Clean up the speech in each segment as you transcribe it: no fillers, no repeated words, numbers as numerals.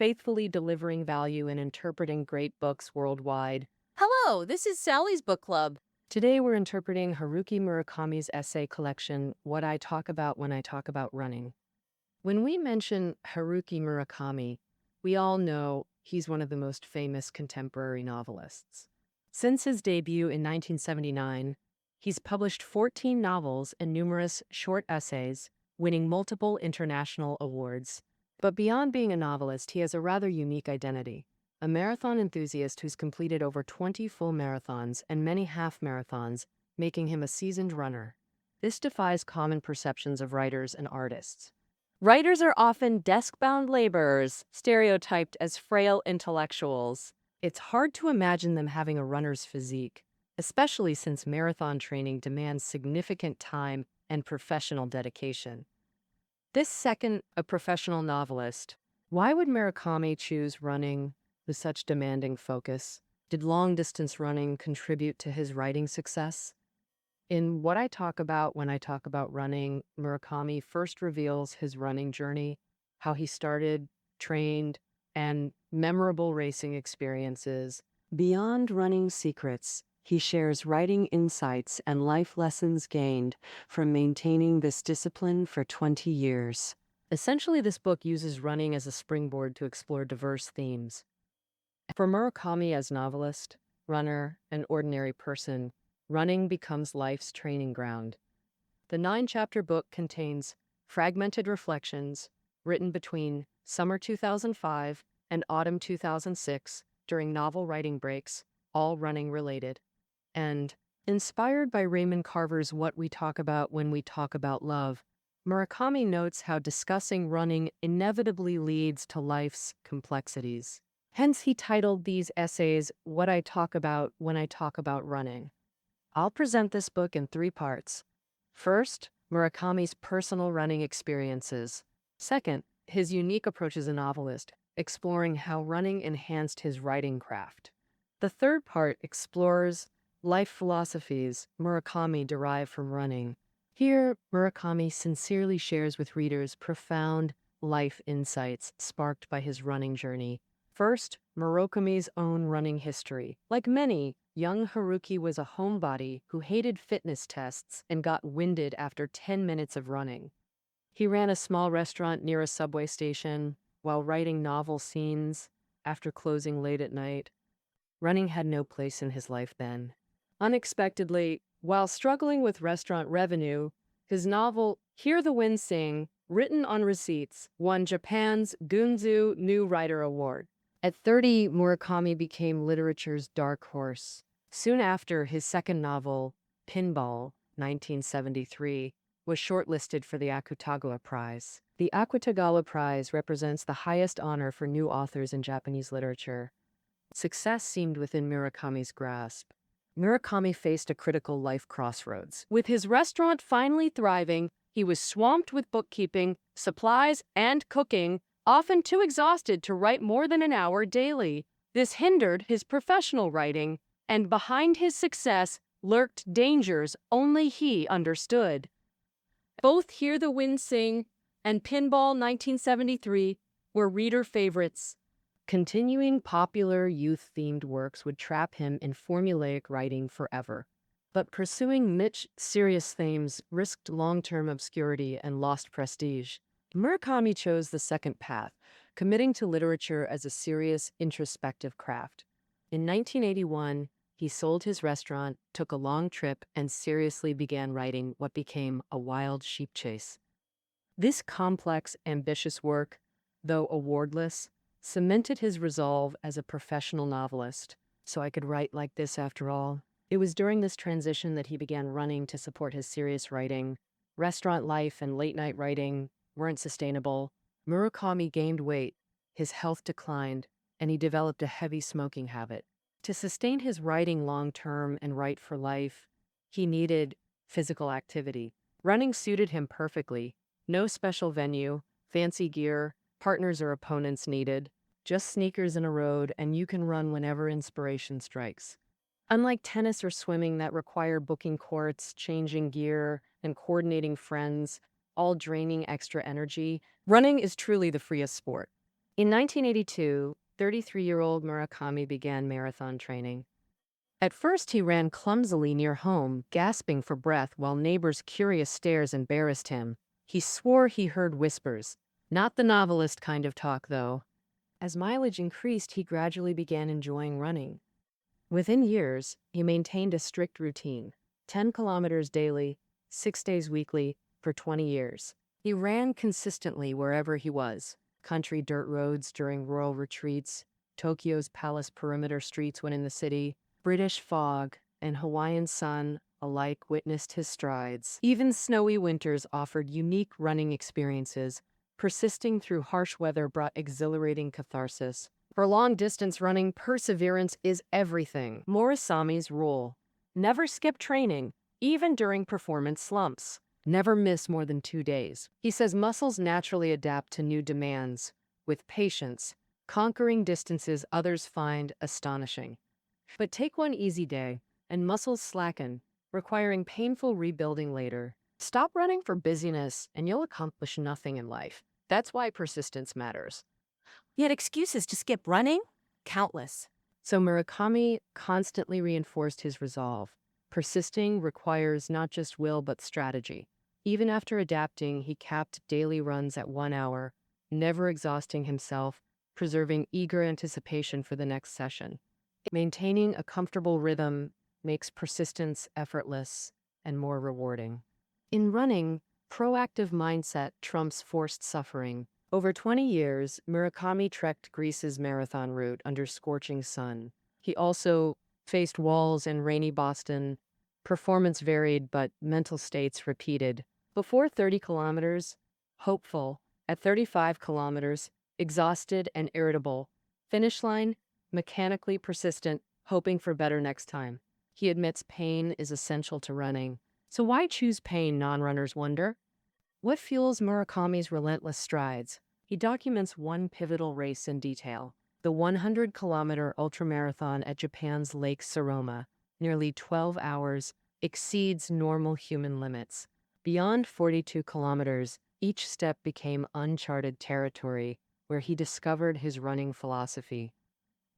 faithfully delivering value and interpreting great books worldwide. Hello, this is Sally's Book Club. Today we're interpreting Haruki Murakami's essay collection, What I Talk About When I Talk About Running. When we mention Haruki Murakami, we all know he's one of the most famous contemporary novelists. Since his debut in 1979, he's published 14 novels and numerous short essays, winning multiple international awards. But beyond being a novelist, he has a rather unique identity. A marathon enthusiast who's completed over 20 full marathons and many half marathons, making him a seasoned runner. This defies common perceptions of writers and artists. Writers are often desk-bound laborers, stereotyped as frail intellectuals. It's hard to imagine them having a runner's physique, especially since marathon training demands significant time and professional dedication. This second, a professional novelist. Why would Murakami choose running with such demanding focus? Did long-distance running contribute to his writing success? In What I Talk About When I Talk About Running, Murakami first reveals his running journey, how he started, trained, and memorable racing experiences. Beyond running secrets, he shares writing insights and life lessons gained from maintaining this discipline for 20 years. Essentially, this book uses running as a springboard to explore diverse themes. For Murakami as novelist, runner, and ordinary person, running becomes life's training ground. The 9-chapter book contains fragmented reflections written between summer 2005 and autumn 2006 during novel writing breaks, all running related. And inspired by Raymond Carver's What We Talk About When We Talk About Love, Murakami notes how discussing running inevitably leads to life's complexities. Hence, he titled these essays, What I Talk About When I Talk About Running. I'll present this book in 3 parts. First, Murakami's personal running experiences. Second, his unique approach as a novelist, exploring how running enhanced his writing craft. The third part explores life philosophies Murakami derived from running. Here, Murakami sincerely shares with readers profound life insights sparked by his running journey. First, Murakami's own running history. Like many, young Haruki was a homebody who hated fitness tests and got winded after 10 minutes of running. He ran a small restaurant near a subway station while writing novel scenes after closing late at night. Running had no place in his life then. Unexpectedly, while struggling with restaurant revenue, his novel Hear the Wind Sing, written on receipts, won Japan's Gunzu New Writer Award. At 30, Murakami became literature's dark horse. Soon after, his second novel, Pinball, 1973, was shortlisted for the Akutagawa Prize. The Akutagawa Prize represents the highest honor for new authors in Japanese literature. Success seemed within Murakami's grasp. Murakami faced a critical life crossroads. With his restaurant finally thriving, he was swamped with bookkeeping, supplies, and cooking, often too exhausted to write more than an hour daily. This hindered his professional writing, and behind his success lurked dangers only he understood. Both Hear the Wind Sing and Pinball 1973 were reader favorites. Continuing popular youth-themed works would trap him in formulaic writing forever. But pursuing niche, serious themes risked long-term obscurity and lost prestige. Murakami chose the second path, committing to literature as a serious, introspective craft. In 1981, he sold his restaurant, took a long trip, and seriously began writing what became A Wild Sheep Chase. This complex, ambitious work, though awardless, cemented his resolve as a professional novelist. So I could write like this after all. It was during this transition that he began running to support his serious writing. Restaurant life and late-night writing weren't sustainable. Murakami gained weight, his health declined, and he developed a heavy smoking habit. To sustain his writing long-term and write for life, he needed physical activity. Running suited him perfectly. No special venue, fancy gear, partners or opponents needed. Just sneakers and a road, and you can run whenever inspiration strikes. Unlike tennis or swimming that require booking courts, changing gear, and coordinating friends, all draining extra energy, running is truly the freest sport. In 1982, 33-year-old Murakami began marathon training. At first, he ran clumsily near home, gasping for breath while neighbors' curious stares embarrassed him. He swore he heard whispers. Not the novelist kind of talk, though. As mileage increased, he gradually began enjoying running. Within years, he maintained a strict routine, 10 kilometers daily, 6 days weekly, for 20 years. He ran consistently wherever he was, country dirt roads during rural retreats, Tokyo's palace perimeter streets when in the city, British fog and Hawaiian sun alike witnessed his strides. Even snowy winters offered unique running experiences. Persisting through harsh weather brought exhilarating catharsis. For long-distance running, perseverance is everything. Murakami's rule: never skip training, even during performance slumps. Never miss more than 2 days. He says muscles naturally adapt to new demands, with patience, conquering distances others find astonishing. But take one easy day, and muscles slacken, requiring painful rebuilding later. Stop running for busyness, and you'll accomplish nothing in life. That's why persistence matters. Yet excuses to skip running? Countless. So Murakami constantly reinforced his resolve. Persisting requires not just will but strategy. Even after adapting, he capped daily runs at 1 hour, never exhausting himself, preserving eager anticipation for the next session. Maintaining a comfortable rhythm makes persistence effortless and more rewarding. In running, proactive mindset trumps forced suffering. Over 20 years, Murakami trekked Greece's marathon route under scorching sun. He also faced walls in rainy Boston. Performance varied, but mental states repeated. Before 30 kilometers, hopeful. At 35 kilometers, exhausted and irritable. Finish line, mechanically persistent, hoping for better next time. He admits pain is essential to running. So why choose pain, non-runners wonder? What fuels Murakami's relentless strides? He documents one pivotal race in detail, the 100-kilometer ultramarathon at Japan's Lake Saroma. Nearly 12 hours, exceeds normal human limits. Beyond 42 kilometers, each step became uncharted territory, where he discovered his running philosophy.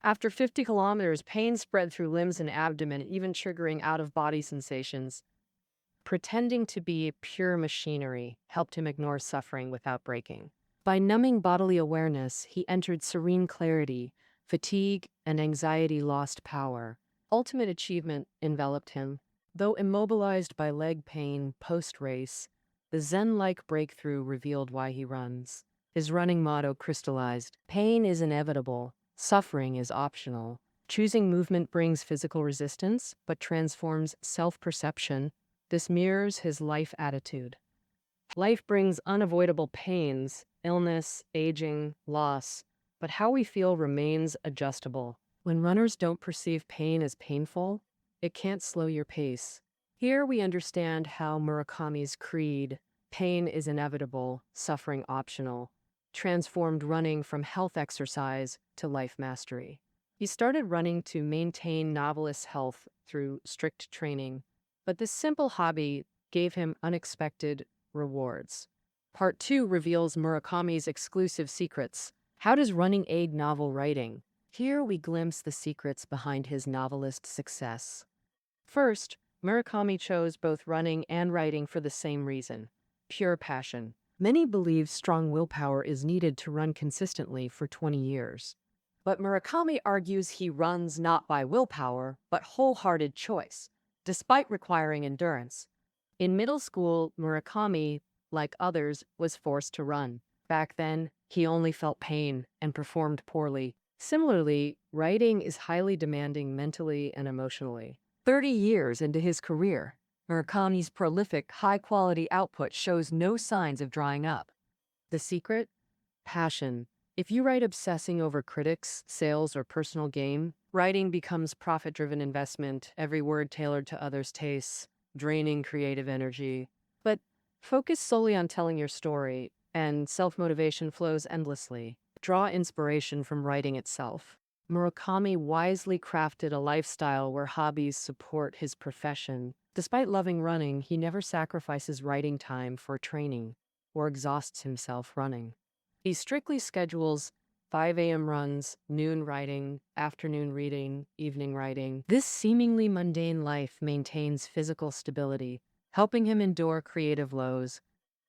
After 50 kilometers, pain spread through limbs and abdomen, even triggering out-of-body sensations. Pretending to be pure machinery helped him ignore suffering without breaking. By numbing bodily awareness, he entered serene clarity. Fatigue and anxiety lost power. Ultimate achievement enveloped him. Though immobilized by leg pain post-race, the Zen-like breakthrough revealed why he runs. His running motto crystallized: pain is inevitable, suffering is optional. Choosing movement brings physical resistance, but transforms self-perception. This mirrors his life attitude. Life brings unavoidable pains, illness, aging, loss, but how we feel remains adjustable. When runners don't perceive pain as painful, it can't slow your pace. Here we understand how Murakami's creed, pain is inevitable, suffering optional, transformed running from health exercise to life mastery. He started running to maintain novelist health through strict training, but this simple hobby gave him unexpected rewards. Part 2 reveals Murakami's exclusive secrets. How does running aid novel writing? Here we glimpse the secrets behind his novelist success. First, Murakami chose both running and writing for the same reason: pure passion. Many believe strong willpower is needed to run consistently for 20 years. But Murakami argues he runs not by willpower, but wholehearted choice, despite requiring endurance. In middle school, Murakami, like others, was forced to run. Back then, he only felt pain and performed poorly. Similarly, writing is highly demanding mentally and emotionally. 30 years into his career, Murakami's prolific, high-quality output shows no signs of drying up. The secret? Passion. If you write obsessing over critics, sales, or personal gain, writing becomes profit-driven investment, every word tailored to others' tastes, draining creative energy. But focus solely on telling your story, and self-motivation flows endlessly. Draw inspiration from writing itself. Murakami wisely crafted a lifestyle where hobbies support his profession. Despite loving running, he never sacrifices writing time for training or exhausts himself running. He strictly schedules 5 a.m. runs, noon writing, afternoon reading, evening writing. This seemingly mundane life maintains physical stability, helping him endure creative lows.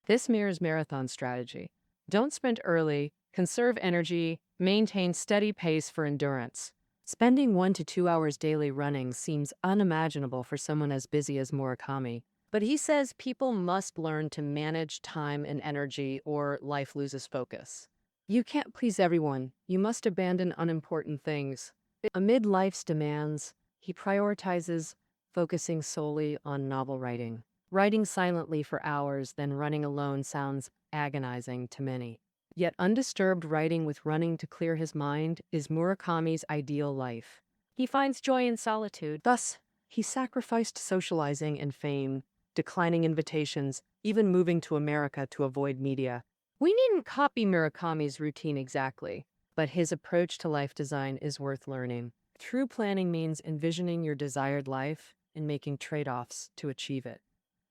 This mirrors marathon strategy. Don't sprint early, conserve energy, maintain steady pace for endurance. Spending 1 to 2 hours daily running seems unimaginable for someone as busy as Murakami. But he says people must learn to manage time and energy or life loses focus. You can't please everyone. You must abandon unimportant things. Amid life's demands, he prioritizes focusing solely on novel writing. Writing silently for hours, then running alone sounds agonizing to many. Yet undisturbed writing with running to clear his mind is Murakami's ideal life. He finds joy in solitude. Thus, he sacrificed socializing and fame, declining invitations, even moving to America to avoid media. We needn't copy Murakami's routine exactly, but his approach to life design is worth learning. True planning means envisioning your desired life and making trade-offs to achieve it.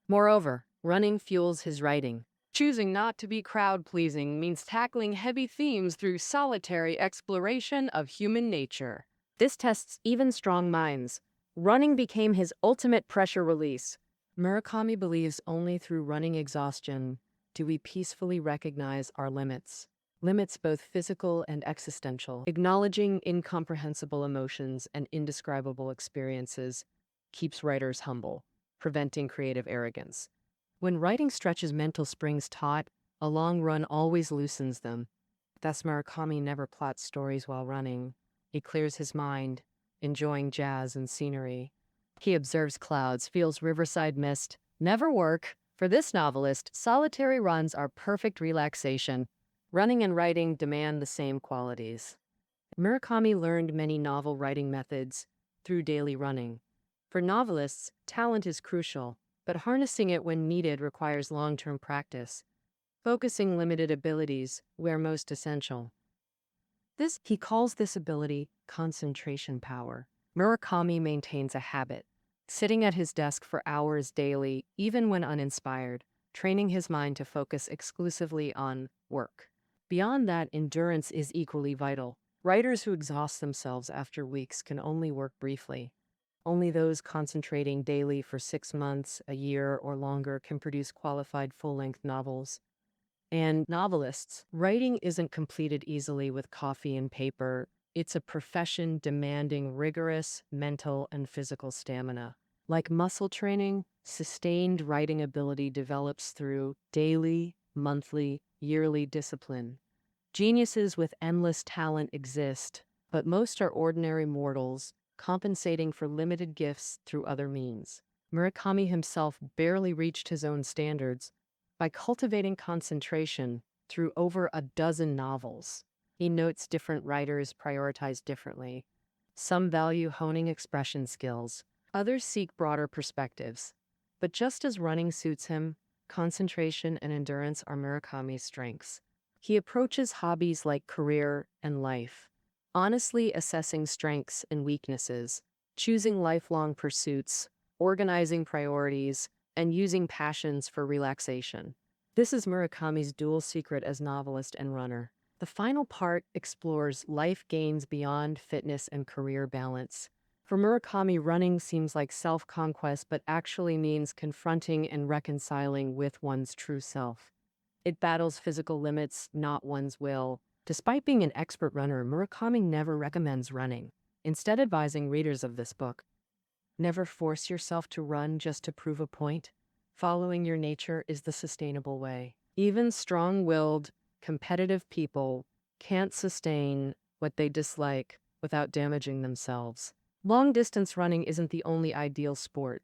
Moreover, running fuels his writing. Choosing not to be crowd-pleasing means tackling heavy themes through solitary exploration of human nature. This tests even strong minds. Running became his ultimate pressure release. Murakami believes only through running exhaustion do we peacefully recognize our limits. Limits both physical and existential. Acknowledging incomprehensible emotions and indescribable experiences keeps writers humble, preventing creative arrogance. When writing stretches mental springs taut, a long run always loosens them. Thus, Murakami never plots stories while running. He clears his mind, enjoying jazz and scenery. He observes clouds, feels riverside mist. Never work. For this novelist, solitary runs are perfect relaxation. Running and writing demand the same qualities. Murakami learned many novel writing methods through daily running. For novelists, talent is crucial, but harnessing it when needed requires long-term practice. Focusing limited abilities where most essential. He calls this ability concentration power. Murakami maintains a habit, sitting at his desk for hours daily, even when uninspired, training his mind to focus exclusively on work. Beyond that, endurance is equally vital. Writers who exhaust themselves after weeks can only work briefly. Only those concentrating daily for 6 months, a year, or longer can produce qualified full-length novels. And novelists, writing isn't completed easily with coffee and paper. It's a profession demanding rigorous mental and physical stamina. Like muscle training, sustained writing ability develops through daily, monthly, yearly discipline. Geniuses with endless talent exist, but most are ordinary mortals, compensating for limited gifts through other means. Murakami himself barely reached his own standards by cultivating concentration through over a dozen novels. He notes different writers prioritize differently. Some value honing expression skills, others seek broader perspectives. But just as running suits him, concentration and endurance are Murakami's strengths. He approaches hobbies like career and life, honestly assessing strengths and weaknesses, choosing lifelong pursuits, organizing priorities, and using passions for relaxation. This is Murakami's dual secret as novelist and runner. The final part explores life gains beyond fitness and career balance. For Murakami, running seems like self-conquest, but actually means confronting and reconciling with one's true self. It battles physical limits, not one's will. Despite being an expert runner, Murakami never recommends running, instead advising readers of this book, never force yourself to run just to prove a point. Following your nature is the sustainable way. Even strong-willed, competitive people can't sustain what they dislike without damaging themselves. Long-distance running isn't the only ideal sport,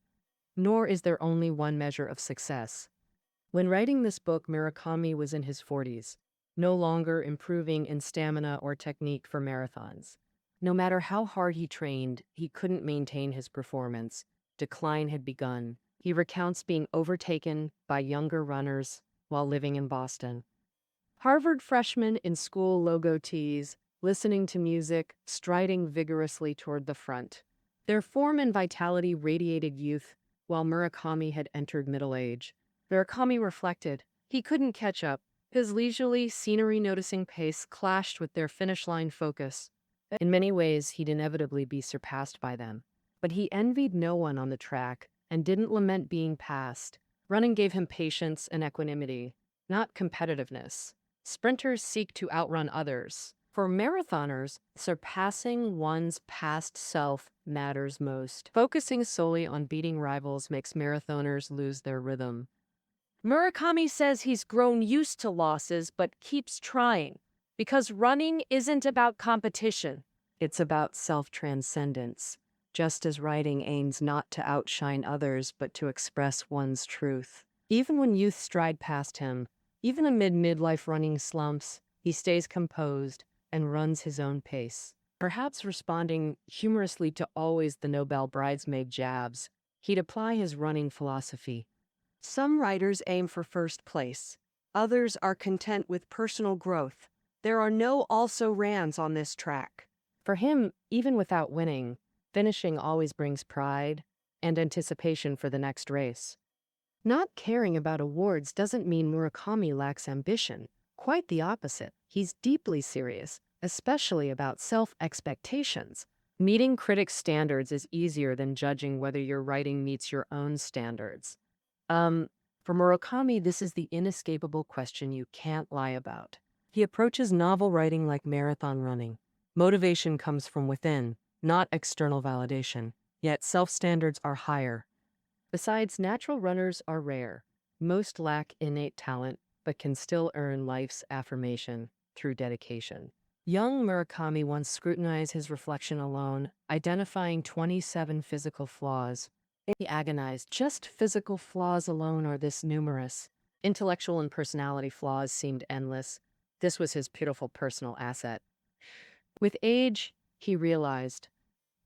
nor is there only one measure of success. When writing this book, Murakami was in his 40s, no longer improving in stamina or technique for marathons. No matter how hard he trained, he couldn't maintain his performance. Decline had begun. He recounts being overtaken by younger runners while living in Boston. Harvard freshmen in school logo tees, listening to music, striding vigorously toward the front. Their form and vitality radiated youth, while Murakami had entered middle age. Murakami reflected, he couldn't catch up. His leisurely, scenery-noticing pace clashed with their finish-line focus. In many ways, he'd inevitably be surpassed by them. But he envied no one on the track and didn't lament being passed. Running gave him patience and equanimity, not competitiveness. Sprinters seek to outrun others. For marathoners, surpassing one's past self matters most. Focusing solely on beating rivals makes marathoners lose their rhythm. Murakami says he's grown used to losses but keeps trying because running isn't about competition. It's about self-transcendence, just as writing aims not to outshine others but to express one's truth. Even when youth stride past him, even amid midlife running slumps, he stays composed and runs his own pace. Perhaps responding humorously to always the Nobel bridesmaid jabs, he'd apply his running philosophy. Some writers aim for first place. Others are content with personal growth. There are no also-rans on this track. For him, even without winning, finishing always brings pride and anticipation for the next race. Not caring about awards doesn't mean Murakami lacks ambition. Quite the opposite. He's deeply serious, especially about self-expectations. Meeting critics' standards is easier than judging whether your writing meets your own standards. For Murakami, this is the inescapable question you can't lie about. He approaches novel writing like marathon running. Motivation comes from within, not external validation, yet self-standards are higher. Besides, natural runners are rare. Most lack innate talent, but can still earn life's affirmation through dedication. Young Murakami once scrutinized his reflection alone, identifying 27 physical flaws. He agonized, just physical flaws alone are this numerous. Intellectual and personality flaws seemed endless. This was his pitiful personal asset. With age, he realized,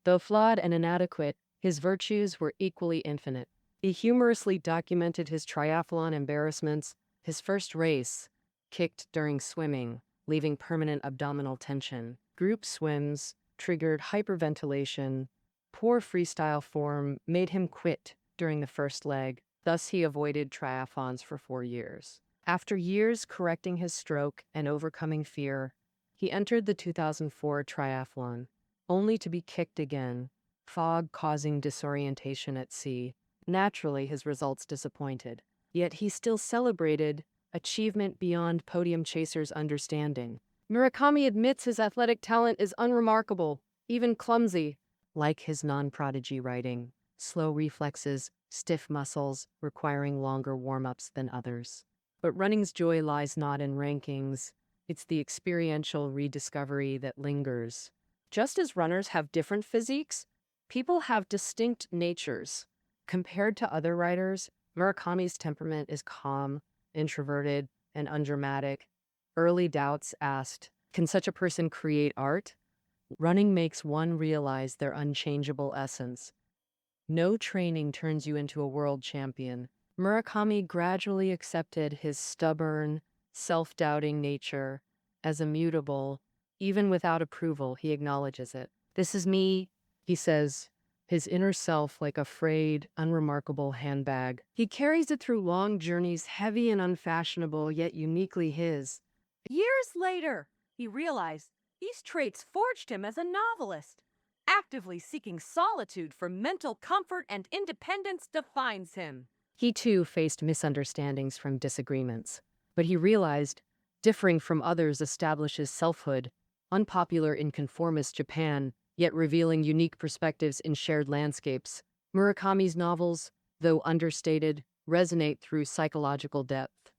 though flawed and inadequate, his virtues were equally infinite. He humorously documented his triathlon embarrassments, his first race, kicked during swimming, leaving permanent abdominal tension. Group swims triggered hyperventilation. Poor freestyle form made him quit during the first leg. Thus, he avoided triathlons for 4 years. After years correcting his stroke and overcoming fear, he entered the 2004 triathlon, only to be kicked again, fog causing disorientation at sea. Naturally, his results disappointed. Yet he still celebrated achievement beyond podium chasers' understanding. Murakami admits his athletic talent is unremarkable, even clumsy. Like his non-prodigy writing, slow reflexes, stiff muscles, requiring longer warm-ups than others. But running's joy lies not in rankings. It's the experiential rediscovery that lingers. Just as runners have different physiques, people have distinct natures. Compared to other writers, Murakami's temperament is calm, introverted, and undramatic. Early doubts asked, can such a person create art? Running makes one realize their unchangeable essence. No training turns you into a world champion. Murakami gradually accepted his stubborn, self-doubting nature as immutable. Even without approval, he acknowledges it. This is me, he says, his inner self like a frayed, unremarkable handbag. He carries it through long journeys, heavy and unfashionable, yet uniquely his. Years later, he realized these traits forged him as a novelist. Actively seeking solitude for mental comfort and independence defines him. He too faced misunderstandings from disagreements, but he realized differing from others establishes selfhood, unpopular in conformist Japan, yet revealing unique perspectives in shared landscapes. Murakami's novels, though understated, resonate through psychological depth.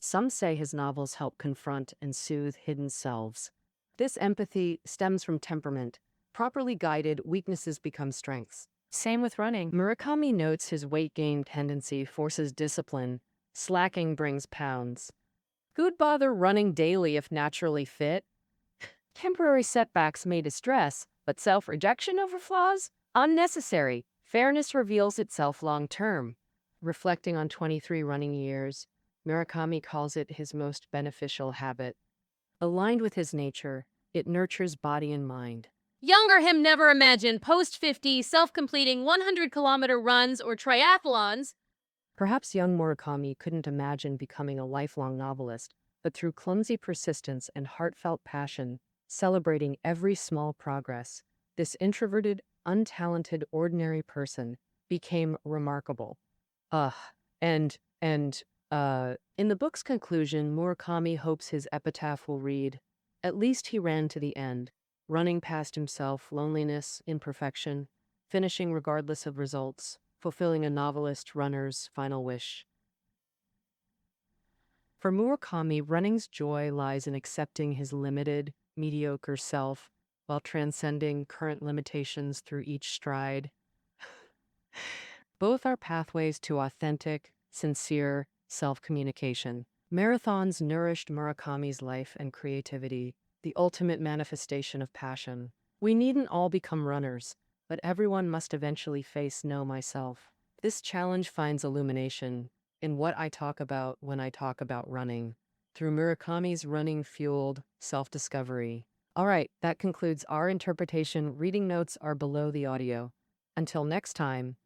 Some say his novels help confront and soothe hidden selves. This empathy stems from temperament. Properly guided, weaknesses become strengths. Same with running. Murakami notes his weight gain tendency forces discipline. Slacking brings pounds. Who'd bother running daily if naturally fit? Temporary setbacks may distress, but self-rejection over flaws? Unnecessary. Fairness reveals itself long-term. Reflecting on 23 running years, Murakami calls it his most beneficial habit. Aligned with his nature, it nurtures body and mind. Younger him never imagined post-50 self-completing 100-kilometer runs or triathlons. Perhaps young Murakami couldn't imagine becoming a lifelong novelist, but through clumsy persistence and heartfelt passion, celebrating every small progress, this introverted, untalented, ordinary person became remarkable. Ugh. And in the book's conclusion, Murakami hopes his epitaph will read, "At least he ran to the end, running past himself, loneliness, imperfection, finishing regardless of results, fulfilling a novelist runner's final wish." For Murakami, running's joy lies in accepting his limited, mediocre self while transcending current limitations through each stride. Both are pathways to authentic, sincere self communication. Marathons nourished Murakami's life and creativity, the ultimate manifestation of passion. We needn't all become runners, but everyone must eventually face know myself. This challenge finds illumination in what I talk about when I talk about running, through Murakami's running fueled self discovery. All right, that concludes our interpretation. Reading notes are below the audio. Until next time,